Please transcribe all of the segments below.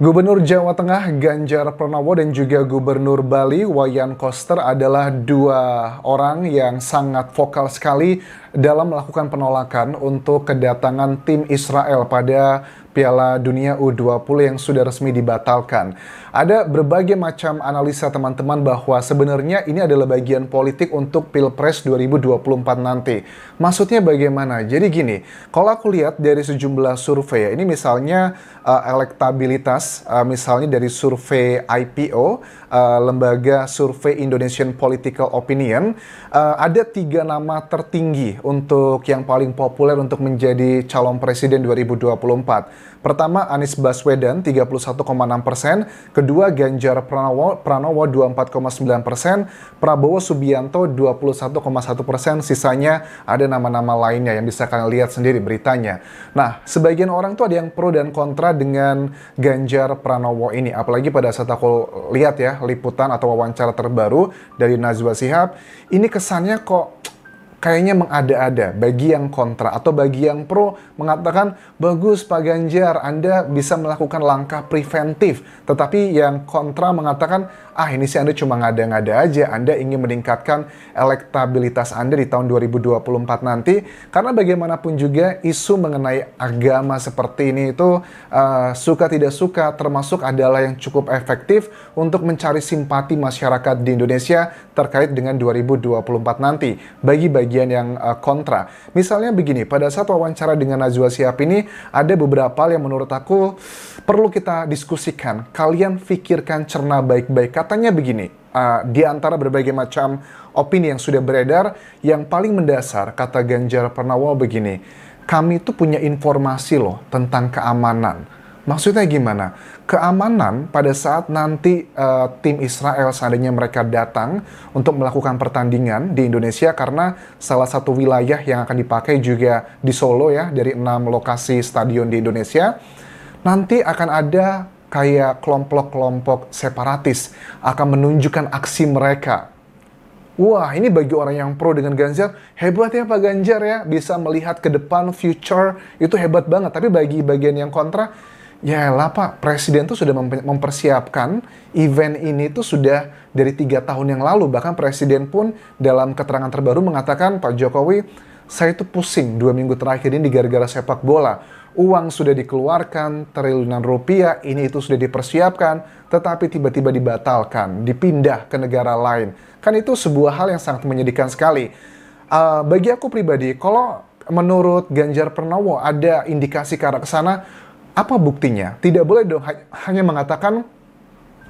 Gubernur Jawa Tengah Ganjar Pranowo dan juga Gubernur Bali Wayan Koster adalah dua orang yang sangat vokal sekali dalam melakukan penolakan untuk kedatangan tim Israel pada Piala Dunia U20 yang sudah resmi dibatalkan. Ada berbagai macam analisa teman-teman bahwa sebenarnya ini adalah bagian politik untuk Pilpres 2024 nanti. Maksudnya bagaimana? Jadi gini, kalau aku lihat dari sejumlah survei, ini misalnya elektabilitas, misalnya dari survei IPO, lembaga survei Indonesian Political Opinion, ada 3 nama tertinggi untuk yang paling populer untuk menjadi calon presiden 2024. Pertama, Anies Baswedan 31,6%, kedua Ganjar Pranowo 24,9%, Prabowo Subianto 21,1%, sisanya ada nama-nama lainnya yang bisa kalian lihat sendiri beritanya. Nah, sebagian orang tuh ada yang pro dan kontra dengan Ganjar Pranowo ini, apalagi pada saat aku lihat ya liputan atau wawancara terbaru dari Najwa Shihab, ini kesannya kok kayaknya mengada-ada. Bagi yang kontra atau bagi yang pro mengatakan, bagus Pak Ganjar, Anda bisa melakukan langkah preventif. Tetapi yang kontra mengatakan, ini sih Anda cuma ngada-ngada aja, Anda ingin meningkatkan elektabilitas Anda di tahun 2024 nanti. Karena bagaimanapun juga isu mengenai agama seperti ini itu suka tidak suka termasuk adalah yang cukup efektif untuk mencari simpati masyarakat di Indonesia terkait dengan 2024 nanti. Bagi bagian yang kontra. Misalnya begini, pada saat wawancara dengan Najwa Shihab ini ada beberapa hal yang menurut aku perlu kita diskusikan. Kalian pikirkan, cerna baik-baik. Katanya begini, di antara berbagai macam opini yang sudah beredar, yang paling mendasar kata Ganjar Pranowo begini, kami itu punya informasi loh tentang keamanan. Maksudnya gimana? Keamanan pada saat nanti tim Israel seandainya mereka datang untuk melakukan pertandingan di Indonesia, karena salah satu wilayah yang akan dipakai juga di Solo ya, dari 6 lokasi stadion di Indonesia, nanti akan ada kayak kelompok-kelompok separatis akan menunjukkan aksi mereka. Wah, ini bagi orang yang pro dengan Ganjar, hebat ya Pak Ganjar ya, bisa melihat ke depan, future, itu hebat banget. Tapi bagi bagian yang kontra, ya lah Pak, Presiden tuh sudah mempersiapkan event ini tuh sudah dari 3 tahun yang lalu. Bahkan Presiden pun dalam keterangan terbaru mengatakan, Pak Jokowi, saya tuh pusing 2 minggu terakhir ini gara-gara sepak bola. Uang sudah dikeluarkan, triliunan rupiah, ini itu sudah dipersiapkan, tetapi tiba-tiba dibatalkan, dipindah ke negara lain. Kan itu sebuah hal yang sangat menyedihkan sekali. Bagi aku pribadi, kalau menurut Ganjar Pranowo ada indikasi ke arah ke sana, apa buktinya? Tidak boleh dong hanya mengatakan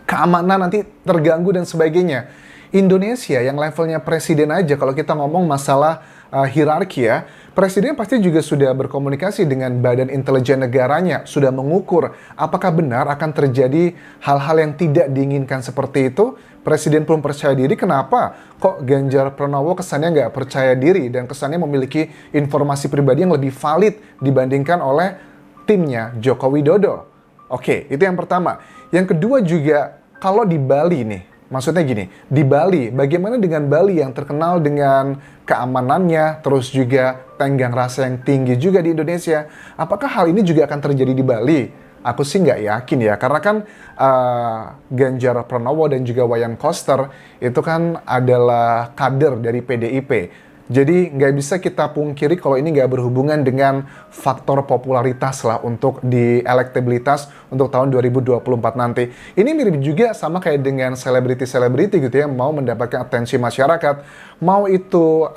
keamanan nanti terganggu dan sebagainya. Indonesia yang levelnya presiden aja, kalau kita ngomong masalah hierarki ya, presiden pasti juga sudah berkomunikasi dengan badan intelijen negaranya, sudah mengukur apakah benar akan terjadi hal-hal yang tidak diinginkan seperti itu. Presiden pun percaya diri, kenapa kok Ganjar Pranowo kesannya nggak percaya diri dan kesannya memiliki informasi pribadi yang lebih valid dibandingkan oleh timnya Joko Widodo. Oke, itu yang pertama. Yang kedua juga, kalau di Bali nih, maksudnya gini, di Bali, bagaimana dengan Bali yang terkenal dengan keamanannya, terus juga tenggang rasa yang tinggi juga di Indonesia? Apakah hal ini juga akan terjadi di Bali? Aku sih nggak yakin ya, karena kan Ganjar Pranowo dan juga Wayan Koster itu kan adalah kader dari PDIP. Jadi nggak bisa kita pungkiri kalau ini nggak berhubungan dengan faktor popularitas lah untuk di elektabilitas untuk tahun 2024 nanti. Ini mirip juga sama kayak dengan selebriti-selebriti gitu ya, mau mendapatkan atensi masyarakat, mau itu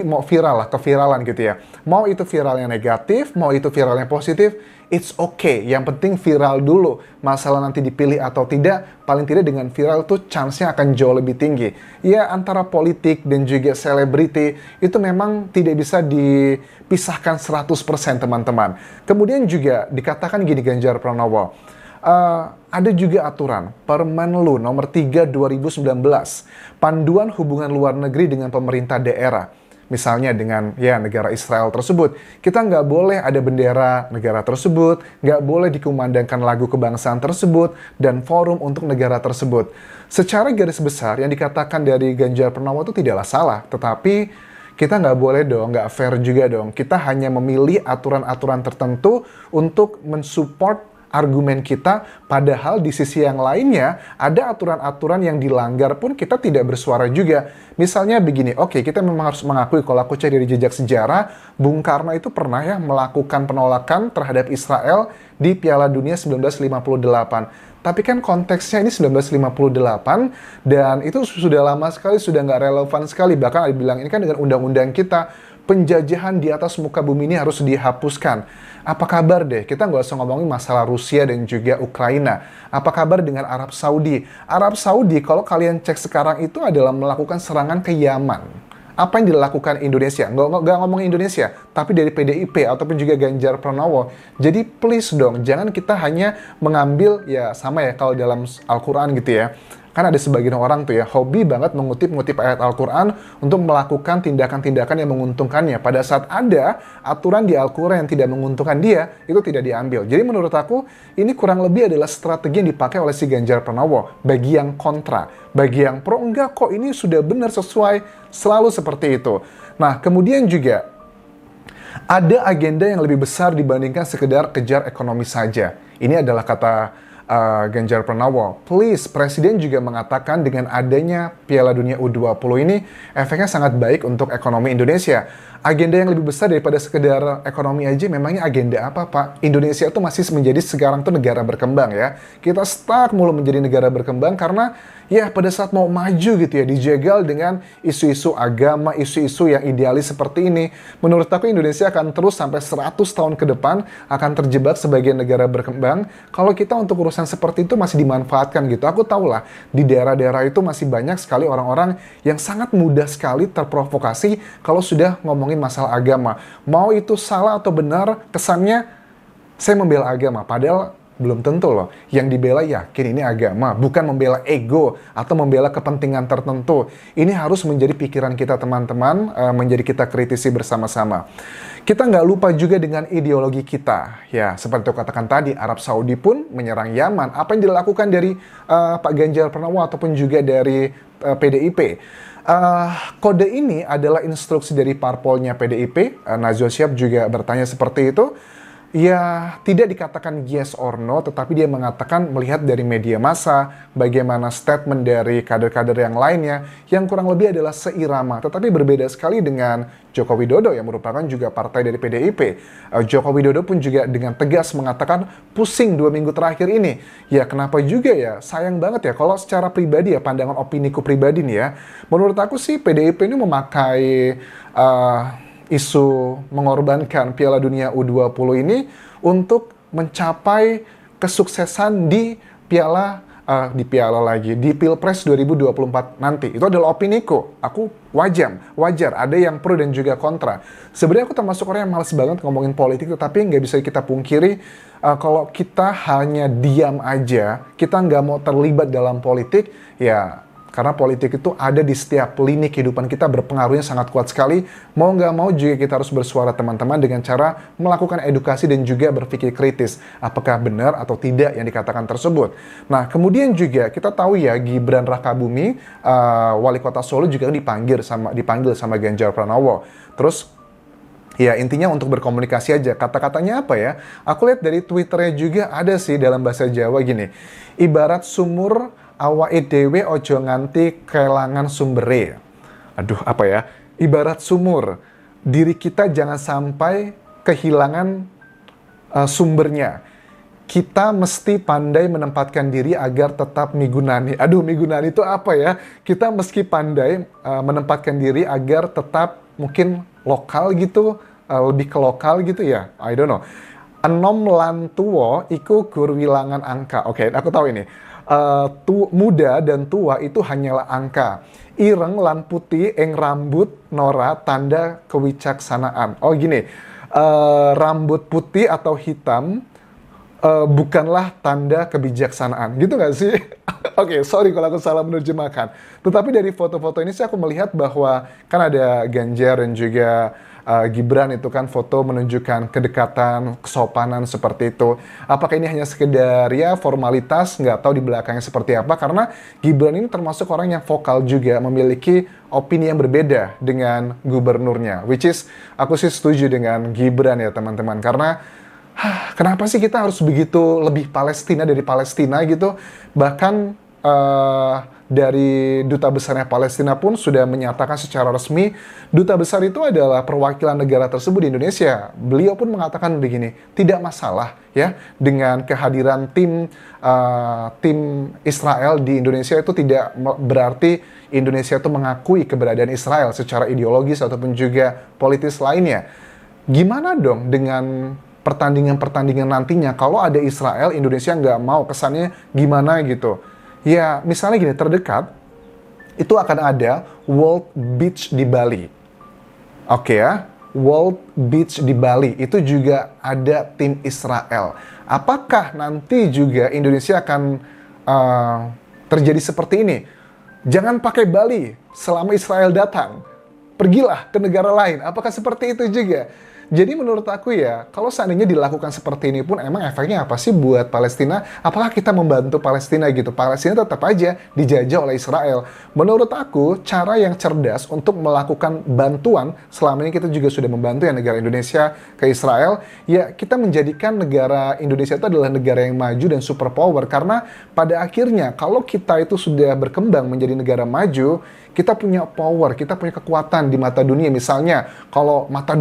mau viral lah, keviralan gitu ya. Mau itu viralnya negatif, mau itu viralnya positif, it's okay. Yang penting viral dulu. Masalah nanti dipilih atau tidak, paling tidak dengan viral tuh chance-nya akan jauh lebih tinggi. Ya, antara politik dan juga selebriti itu memang tidak bisa dipisahkan 100% teman-teman. Kemudian juga dikatakan gini Ganjar Pranowo, ada juga aturan Permenlu nomor 3 2019, panduan hubungan luar negeri dengan pemerintah daerah. Misalnya dengan ya negara Israel tersebut, kita nggak boleh ada bendera negara tersebut, nggak boleh dikumandangkan lagu kebangsaan tersebut, dan forum untuk negara tersebut. Secara garis besar yang dikatakan dari Ganjar Pranowo itu tidaklah salah, tetapi kita nggak boleh dong, nggak fair juga dong. Kita hanya memilih aturan-aturan tertentu untuk mensupport argumen kita, padahal di sisi yang lainnya ada aturan-aturan yang dilanggar pun kita tidak bersuara juga. Misalnya begini, oke, kita memang harus mengakui kalau aku cari dari jejak sejarah, Bung Karno itu pernah ya melakukan penolakan terhadap Israel di Piala Dunia 1958. Tapi kan konteksnya ini 1958 dan itu sudah lama sekali, sudah nggak relevan sekali. Bahkan ada bilang ini kan dengan undang-undang kita, penjajahan di atas muka bumi ini harus dihapuskan. Apa kabar deh? Kita nggak usah ngomongin masalah Rusia dan juga Ukraina. Apa kabar dengan Arab Saudi? Arab Saudi kalau kalian cek sekarang itu adalah melakukan serangan ke Yaman. Apa yang dilakukan Indonesia? Nggak ngomongin Indonesia, tapi dari PDIP ataupun juga Ganjar Pranowo. Jadi please dong, jangan kita hanya mengambil, ya sama ya kalau dalam Al-Quran gitu ya. Kan ada sebagian orang tuh ya, hobi banget mengutip ayat Al-Quran untuk melakukan tindakan-tindakan yang menguntungkannya. Pada saat ada aturan di Al-Quran yang tidak menguntungkan dia, itu tidak diambil. Jadi menurut aku, ini kurang lebih adalah strategi yang dipakai oleh si Ganjar Pranowo. Bagi yang kontra, bagi yang pro, enggak kok ini sudah benar sesuai, selalu seperti itu. Nah, kemudian juga, ada agenda yang lebih besar dibandingkan sekedar kejar ekonomi saja. Ini adalah kata Ganjar Pranowo. Please, Presiden juga mengatakan dengan adanya Piala Dunia U20 ini, efeknya sangat baik untuk ekonomi Indonesia. Agenda yang lebih besar daripada sekedar ekonomi aja, memangnya agenda apa, Pak? Indonesia itu masih menjadi sekarang tuh negara berkembang ya. Kita stuck mulu menjadi negara berkembang karena ya pada saat mau maju gitu ya, dijegal dengan isu-isu agama, isu-isu yang idealis seperti ini. Menurut aku Indonesia akan terus sampai 100 tahun ke depan akan terjebak sebagai negara berkembang kalau kita untuk urusan seperti itu masih dimanfaatkan gitu. Aku tahu lah, di daerah-daerah itu masih banyak sekali orang-orang yang sangat mudah sekali terprovokasi kalau sudah ngomongin masalah agama. Mau itu salah atau benar, kesannya saya membela agama, padahal belum tentu loh. Yang dibela yakin ini agama, bukan membela ego atau membela kepentingan tertentu. Ini harus menjadi pikiran kita teman-teman, menjadi kita kritisi bersama-sama. Kita nggak lupa juga dengan ideologi kita. Ya, seperti aku katakan tadi, Arab Saudi pun menyerang Yaman. Apa yang dilakukan dari Pak Ganjar Pranowo ataupun juga dari PDIP? Kode ini adalah instruksi dari parpolnya PDIP. Najwa Shihab juga bertanya seperti itu. Ya, tidak dikatakan yes or no, tetapi dia mengatakan melihat dari media massa, bagaimana statement dari kader-kader yang lainnya, yang kurang lebih adalah seirama, tetapi berbeda sekali dengan Joko Widodo yang merupakan juga partai dari PDIP. Joko Widodo pun juga dengan tegas mengatakan pusing 2 minggu terakhir ini. Ya, kenapa juga ya? Sayang banget ya, kalau secara pribadi ya, pandangan opiniku pribadi nih ya, menurut aku sih PDIP ini memakai isu mengorbankan Piala Dunia U20 ini untuk mencapai kesuksesan di Pilpres 2024 nanti. Itu adalah opiniku. Aku wajar. Ada yang pro dan juga kontra. Sebenarnya aku termasuk orang yang malas banget ngomongin politik, tetapi nggak bisa kita pungkiri kalau kita hanya diam aja, kita nggak mau terlibat dalam politik, ya. Karena politik itu ada di setiap lini kehidupan kita, berpengaruhnya sangat kuat sekali. Mau nggak mau juga kita harus bersuara teman-teman dengan cara melakukan edukasi dan juga berpikir kritis. Apakah benar atau tidak yang dikatakan tersebut. Nah, kemudian juga kita tahu ya, Gibran Rakabumi, Wali Kota Solo juga dipanggil sama Ganjar Pranowo. Terus, ya intinya untuk berkomunikasi aja. Kata-katanya apa ya? Aku lihat dari Twitternya juga ada sih dalam bahasa Jawa gini. Ibarat sumur, awake dhewe ojo nganti kelangan sumbere. Aduh, apa ya? Ibarat sumur, diri kita jangan sampai kehilangan sumbernya. Kita mesti pandai menempatkan diri agar tetap migunani. Aduh, migunani itu apa ya? Kita mesti pandai menempatkan diri agar tetap mungkin lokal gitu, lebih ke lokal gitu ya. I don't know. Enom lan tuwo iku gur wilangan angka. Oke, aku tahu ini. Muda dan tua itu hanyalah angka. Ireng lan putih eng rambut nora tanda kewicaksanaan. Oh gini, rambut putih atau hitam bukanlah tanda kebijaksanaan. Gitu nggak sih? Oke, sorry kalau aku salah menerjemahkan. Tetapi dari foto-foto ini sih aku melihat bahwa kan ada Ganjar dan juga Gibran itu kan foto menunjukkan kedekatan, kesopanan seperti itu. Apakah ini hanya sekedar ya formalitas, nggak tahu di belakangnya seperti apa, karena Gibran ini termasuk orang yang vokal juga, memiliki opini yang berbeda dengan gubernurnya. Which is, aku sih setuju dengan Gibran ya teman-teman, karena Kenapa sih kita harus begitu lebih Palestina dari Palestina gitu? Bahkan dari duta besarnya Palestina pun sudah menyatakan secara resmi, duta besar itu adalah perwakilan negara tersebut di Indonesia. Beliau pun mengatakan begini, tidak masalah ya dengan kehadiran tim Israel di Indonesia. Itu tidak berarti Indonesia itu mengakui keberadaan Israel secara ideologis ataupun juga politis lainnya. Gimana dong dengan pertandingan-pertandingan nantinya kalau ada Israel, Indonesia nggak mau, kesannya gimana gitu. Ya misalnya gini, terdekat itu akan ada World Beach di Bali. Oke ya, World Beach di Bali itu juga ada tim Israel. Apakah nanti juga Indonesia akan terjadi seperti ini? Jangan pakai Bali selama Israel datang. Pergilah ke negara lain. Apakah seperti itu juga? Jadi menurut aku ya, kalau seandainya dilakukan seperti ini pun emang efeknya apa sih buat Palestina? Apakah kita membantu Palestina gitu? Palestina tetap aja dijajah oleh Israel. Menurut aku, cara yang cerdas untuk melakukan bantuan, selama ini kita juga sudah membantu ya negara Indonesia ke Israel, ya kita menjadikan negara Indonesia itu adalah negara yang maju dan superpower. Karena pada akhirnya, kalau kita itu sudah berkembang menjadi negara maju, kita punya power, kita punya kekuatan di mata dunia. Misalnya, kalau mata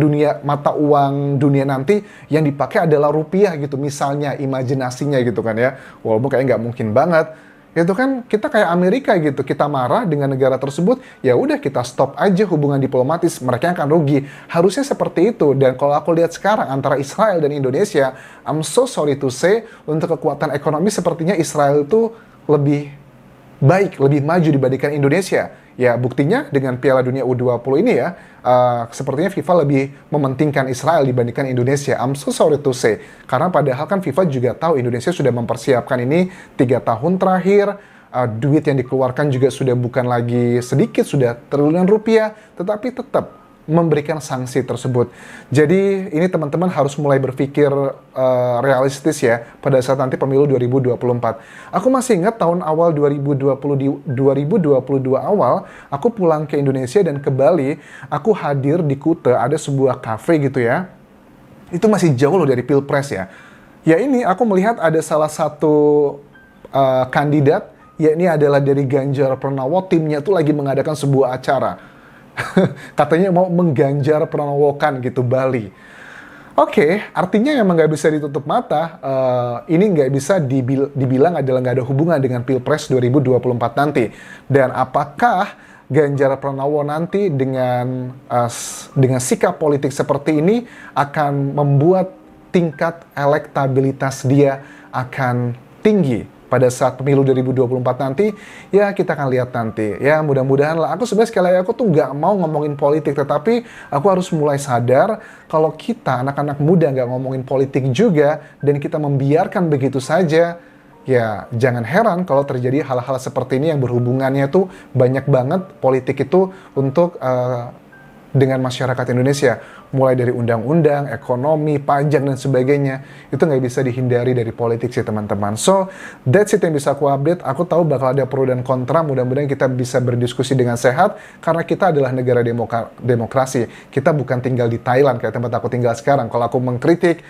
uang dunia nanti yang dipakai adalah rupiah gitu. Misalnya, imajinasinya gitu kan ya. Walaupun kayaknya nggak mungkin banget. Itu kan kita kayak Amerika gitu. Kita marah dengan negara tersebut, ya udah kita stop aja hubungan diplomatis. Mereka akan rugi. Harusnya seperti itu. Dan kalau aku lihat sekarang antara Israel dan Indonesia, I'm so sorry to say, untuk kekuatan ekonomi sepertinya Israel itu lebih baik, lebih maju dibandingkan Indonesia. Ya buktinya dengan Piala Dunia U20 ini ya, sepertinya FIFA lebih mementingkan Israel dibandingkan Indonesia. I'm so sorry to say. Karena padahal kan FIFA juga tahu Indonesia sudah mempersiapkan ini 3 tahun terakhir. Duit yang dikeluarkan juga sudah bukan lagi sedikit, sudah triliunan rupiah. Tetapi tetap memberikan sanksi tersebut. Jadi ini teman-teman harus mulai berpikir realistis ya pada saat nanti pemilu 2024. Aku masih ingat tahun awal 2022 awal, aku pulang ke Indonesia dan ke Bali, aku hadir di Kuta, ada sebuah cafe gitu ya. Itu masih jauh loh dari Pilpres ya. Ya ini aku melihat ada salah satu kandidat, yakni adalah dari Ganjar Pranowo, timnya tuh lagi mengadakan sebuah acara. Katanya mau mengganjar Pranowokan gitu Bali. Oke, artinya emang nggak bisa ditutup mata. Ini nggak bisa dibilang adalah nggak ada hubungan dengan Pilpres 2024 nanti. Dan apakah Ganjar Pranowo nanti dengan sikap politik seperti ini akan membuat tingkat elektabilitas dia akan tinggi pada saat pemilu 2024 nanti? Ya kita akan lihat nanti. Ya mudah-mudahan lah. Aku sebenarnya sekali lagi aku tuh nggak mau ngomongin politik, tetapi aku harus mulai sadar kalau kita anak-anak muda nggak ngomongin politik juga dan kita membiarkan begitu saja, ya jangan heran kalau terjadi hal-hal seperti ini yang berhubungannya tuh banyak banget politik itu untuk dengan masyarakat Indonesia. Mulai dari undang-undang, ekonomi, pajak, dan sebagainya. Itu nggak bisa dihindari dari politik sih teman-teman. So, that's it yang bisa aku update. Aku tahu bakal ada pro dan kontra. Mudah-mudahan kita bisa berdiskusi dengan sehat. Karena kita adalah negara demokrasi. Kita bukan tinggal di Thailand kayak tempat aku tinggal sekarang. Kalau aku mengkritik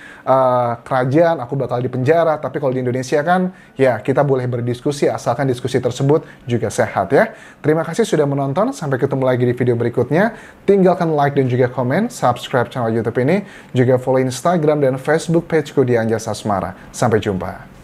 kerajaan, aku bakal dipenjara. Tapi kalau di Indonesia kan, ya kita boleh berdiskusi asalkan diskusi tersebut juga sehat ya. Terima kasih sudah menonton. Sampai ketemu lagi di video berikutnya. Tinggalkan like dan juga komen. Subscribe channel YouTube ini, juga follow Instagram dan Facebook pageku di Anjas Asmara. Sampai jumpa.